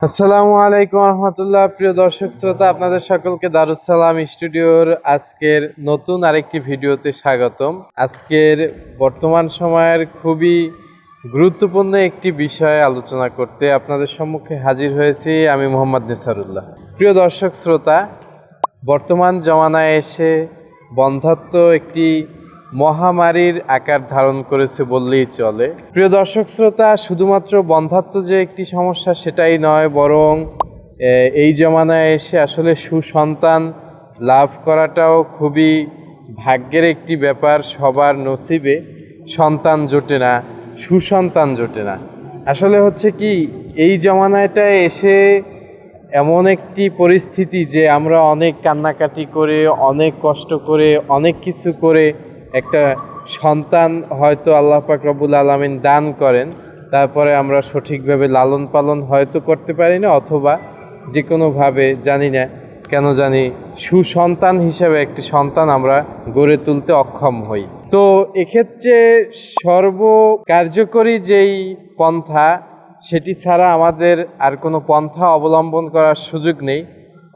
আসসালামু আলাইকুম রহমতুল্লাহ। প্রিয় দর্শক শ্রোতা, আপনাদের সকলকে দারুস সালাম স্টুডিওর আজকের নতুন আরেকটি ভিডিওতে স্বাগতম। আজকের বর্তমান সময়ের খুবই গুরুত্বপূর্ণ একটি বিষয়ে আলোচনা করতে আপনাদের সম্মুখে হাজির হয়েছি আমি মোহাম্মদ নেসারুল্লাহ। প্রিয় দর্শক শ্রোতা, বর্তমান জমানায় এসে বন্ধ্যাত্ব একটি মহামারীর আকার ধারণ করেছে বললেই চলে। প্রিয় দর্শক শ্রোতা, শুধুমাত্র বন্ধ্যাত্ব যে একটি সমস্যা সেটাই নয়, বরং এই জমানায় এসে আসলে সুসন্তান লাভ করাটাও খুবই ভাগ্যের একটি ব্যাপার। সবার নসিবে সন্তান জোটে না, সুসন্তান জোটে না। আসলে হচ্ছে কি, এই জমানাটায় এসে এমন একটি পরিস্থিতি যে আমরা অনেক কান্নাকাটি করে, অনেক কষ্ট করে, অনেক কিছু করে একটা সন্তান হয়তো আল্লাহ পাক রব্বুল আলামিন দান করেন, তারপরে আমরা সঠিকভাবে লালন পালন হয়তো করতে পারি না, অথবা যে কোনোভাবে জানি না কেন জানি সুসন্তান হিসেবে একটি সন্তান আমরা গড়ে তুলতে অক্ষম হই। তো এক্ষেত্রে সর্বকার্যকরী যেই পন্থা, সেটি ছাড়া আমাদের আর কোনো পন্থা অবলম্বন করার সুযোগ নেই।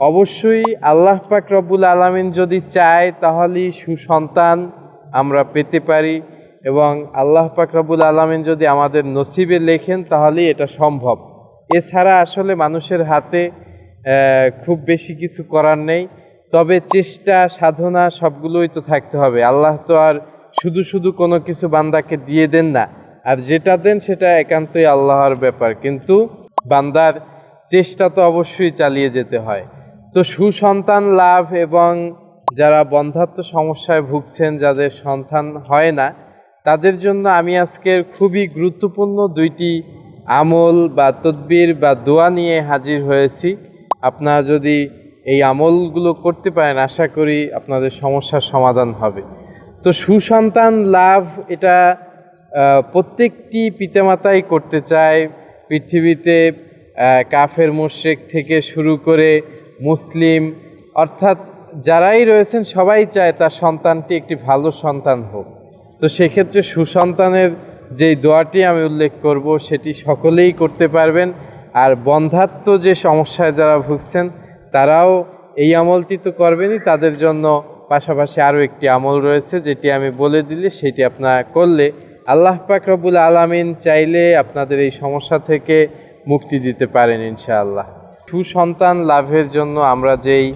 অবশ্যই আল্লাহ পাক রব্বুল আলামিন যদি চায় তাহলেই সুসন্তান আমরা পেতে পারি, এবং আল্লাহ পাক রব্বুল আলামিন যদি আমাদের নসিবে লেখেন তাহলেই এটা সম্ভব। এছাড়া আসলে মানুষের হাতে খুব বেশি কিছু করার নেই। তবে চেষ্টা সাধনা সবগুলোই তো থাকতে হবে। আল্লাহ তো আর শুধু শুধু কোনো কিছু বান্দাকে দিয়ে দেন না, আর যেটা দেন সেটা একান্তই আল্লাহর ব্যাপার, কিন্তু বান্দার চেষ্টা তো অবশ্যই চালিয়ে যেতে হয়। তো সুসন্তান লাভ এবং যারা বন্ধ্যাত্ব সমস্যায় ভুগছেন, যাদের সন্তান হয় না, তাদের জন্য আমি আজকের খুবই গুরুত্বপূর্ণ দুইটি আমল বা তদবির বা দোয়া নিয়ে হাজির হয়েছি। আপনারা যদি এই আমলগুলো করতে পারেন, আশা করি আপনাদের সমস্যার সমাধান হবে। তো সুসন্তান লাভ এটা প্রত্যেকটি পিতামাতাই করতে চায়। পৃথিবীতে কাফের মুশরিক থেকে শুরু করে মুসলিম, অর্থাৎ যারাই রয়েছেন সবাই চায় তার সন্তানটি একটি ভালো সন্তান হোক। তো সেক্ষেত্রে সুসন্তানের যেই দোয়াটি আমি উল্লেখ করব সেটি সকলেই করতে পারবেন। আর বন্ধ্যাত্ব যে সমস্যায় যারা ভুগছেন তারাও এই আমলটি তো করবেনই, তাদের জন্য পাশাপাশি আরও একটি আমল রয়েছে যেটি আমি বলে দিলে সেটি আপনারা করলে আল্লাহ পাক রব্বুল আলামিন চাইলে আপনাদের এই সমস্যা থেকে মুক্তি দিতে পারেন ইনশাআল্লাহ। সুসন্তান লাভের জন্য আমরা যেই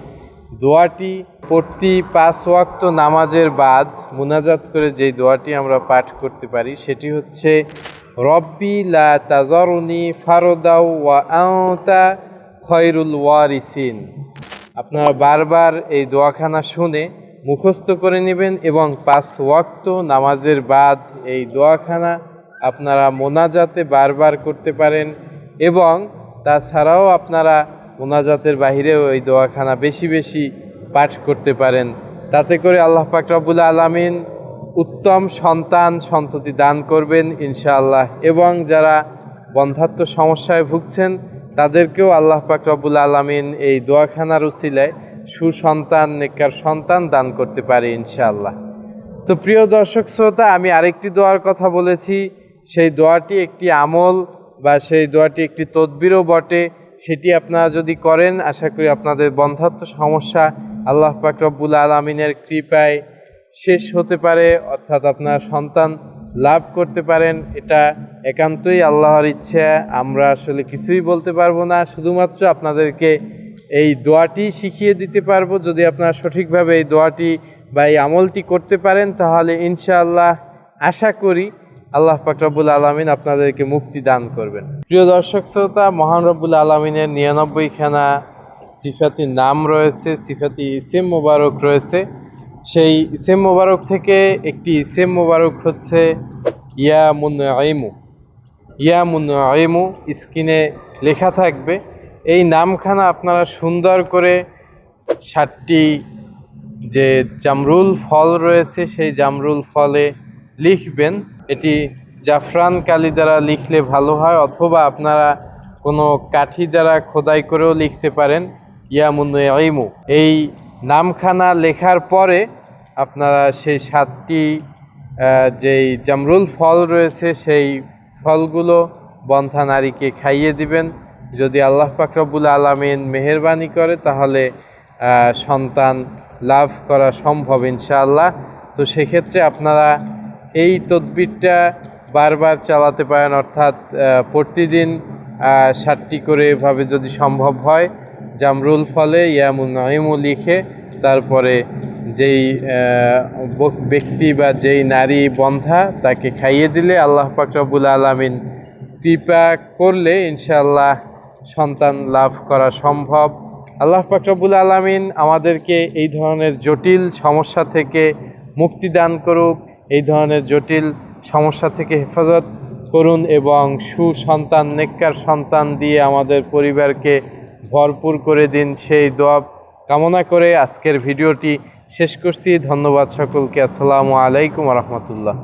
দোয়াটি প্রতি 5 ওয়াক্ত নামাজের বাদ মুনাজাত করে যেই দোয়াটি আমরা পাঠ করতে পারি সেটি হচ্ছে রব্বি লা তাজারুনি ফারদাও ওয়া আনতা খয়রুল ওয়ারিসিন। আপনারা বারবার এই দোয়াখানা শুনে মুখস্থ করে নেবেন এবং 5 ওয়াক্ত নামাজের বাদ এই দোয়াখানা আপনারা মোনাজাতে বারবার করতে পারেন, এবং তাছাড়াও আপনারা মোনাজাতের বাহিরেও এই দোয়াখানা বেশি বেশি পাঠ করতে পারেন। তাতে করে আল্লাহ পাক রব্বুল আলামিন উত্তম সন্ততি দান করবেন ইনশাআল্লাহ, এবং যারা বন্ধ্যাত্ব সমস্যায় ভুগছেন তাদেরকেও আল্লাহ পাক রব্বুল আলামিন এই দোয়াখানার উসিলায় সুসন্তান, নেককার সন্তান দান করতে পারে ইনশাআল্লাহ। তো প্রিয় দর্শক শ্রোতা, আমি আরেকটি দোয়ার কথা বলেছি, সেই দোয়াটি একটি আমল বা সেই দোয়াটি একটি তদবিরও বটে। সেটি আপনারা যদি করেন, আশা করি আপনাদের বন্ধ্যাত্ব সমস্যা আল্লাহ পাক রব্বুল আলামিনের কৃপায় শেষ হতে পারে, অর্থাৎ আপনারা সন্তান লাভ করতে পারেন। এটা একান্তই আল্লাহর ইচ্ছা, আমরা আসলে কিছুই বলতে পারবো না। শুধুমাত্র আপনাদেরকে এই দোয়াটি শিখিয়ে দিতে পারবো। যদি আপনারা সঠিকভাবে এই দোয়াটি বা এই আমলটি করতে পারেন তাহলে ইনশাআল্লাহ আশা করি আল্লাহ পাক রব্বুল আলামিন আপনাদেরকে মুক্তি দান করবেন। প্রিয় দর্শক শ্রোতা, মহান রব্বুল আলামিনের 99খানা সিফাতি নাম রয়েছে, সিফাতি ইসেম মোবারক রয়েছে। সেই ইসেম মোবারক থেকে একটি ইসেম মোবারক হচ্ছে ইয়া মুনঈমু। ইয়া মুনঈমু স্ক্রিনে লেখা থাকবে। এই নামখানা আপনারা সুন্দর করে 7টি যে জামরুল ফল রয়েছে সেই জামরুল ফলে লিখবেন। এটি জাফরান কালি দ্বারা লিখলে ভালো হয়, অথবা আপনারা কোনো কাঠি দ্বারা খোদাই করেও লিখতে পারেন ইয়া মুনঈমু। এই নামখানা লেখার পরে আপনারা সেই 7টি যেই জামরুল ফল রয়েছে সেই ফলগুলো বন্ধ্যা নারীকে খাইয়ে দিবেন। যদি আল্লাহ পাক রব্বুল আলামিন মেহেরবানি করে তাহলে সন্তান লাভ করা সম্ভব ইনশাআল্লাহ। তো সেক্ষেত্রে আপনারা এই তদবিরটা বারবার চালাতে পারেন, অর্থাৎ প্রতিদিন 7টি করে এভাবে যদি সম্ভব হয়, জামরুল ফলে ইয়ামুন নাইমু লিখে তারপরে যেই ব্যক্তি বা যেই নারী বন্ধা তাকে খাইয়ে দিলে আল্লাহ পাক রব্বুল আলামিন কৃপা করলে ইনশাআল্লাহ সন্তান লাভ করা সম্ভব। আল্লাহ পাক রব্বুল আলামিন আমাদেরকে এই ধরনের জটিল সমস্যা থেকে মুক্তি দান করুক, এই ধরনের জটিল সমস্যা থেকে হেফাজত করুন এবং সুসন্তান নেককার সন্তান দিয়ে আমাদের পরিবারকে ভরপুর করে দিন, সেই দোয়া কামনা করে আজকের ভিডিওটি শেষ করছি। ধন্যবাদ সকলকে। আসসালামু আলাইকুম ওয়া রাহমাতুল্লাহ।